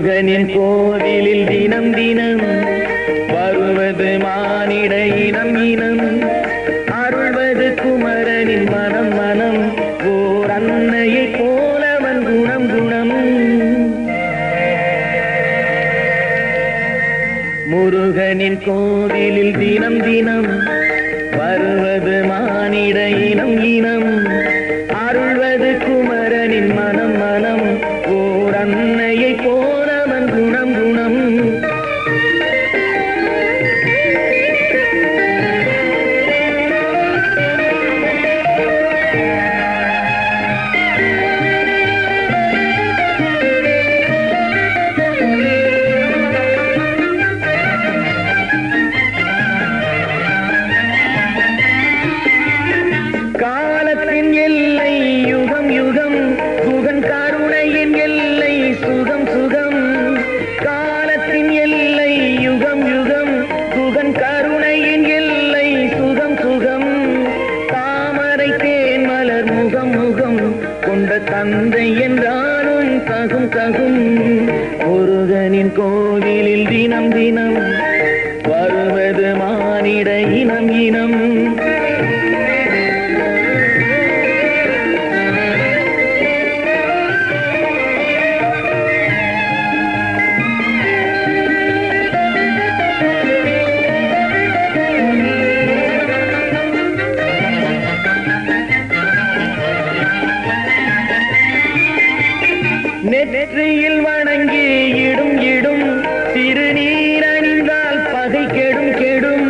முருகனின் கோவிலில் தினம் தினம் வருவது மானிட இனம் இனம், அருள்வது குமரனின் மனம் மனம், ஓர் அன்னையை போலவன் குணம் குணம். முருகனின் கோவிலில் தினம் தினம் வருவது மானிட இனம் இனம், அருள்வது குமரனின் மனம் மனம், ஓர் அன்னையை போலவன் குணம் குணம். காலத்தின் எல்லை யுகம் யுகம், குகன் கருணையின் எல்லை சுகம் சுகம். காலத்தின் எல்லை யுகம் யுகம், குகன் கருணையின் எல்லை சுகம் சுகம். தாமரை தேன் மலர் முகம் முகம் கொண்ட தந்தை என்றாலும் தகும் தகும். முருகனின் கோவிலில் தினம் தினம் வருவது மானிட இனம் இனம். நெற்றியில் வணங்கி இடும் இடும், திருநீர் அணிந்தால் பகை கெடும் கெடும்.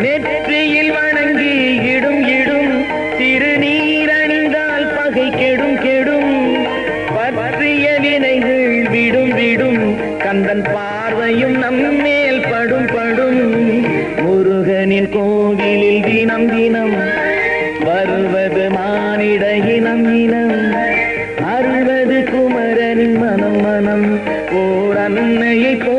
நெற்றியில் வணங்கி இடும் இடும், திருநீர் அணிந்தால் பகை கெடும் கெடும். பற்றிய வினைகள் விடும் விடும், கந்தன் பார்வையும் நம்மேல் படும் படும். முருகனின் கோவிலில் தினம் தினம் வருவது மானிட இனம் இனம், அருள்வது குமரனின் மனம் மனம், ஓர் அன்னையை போ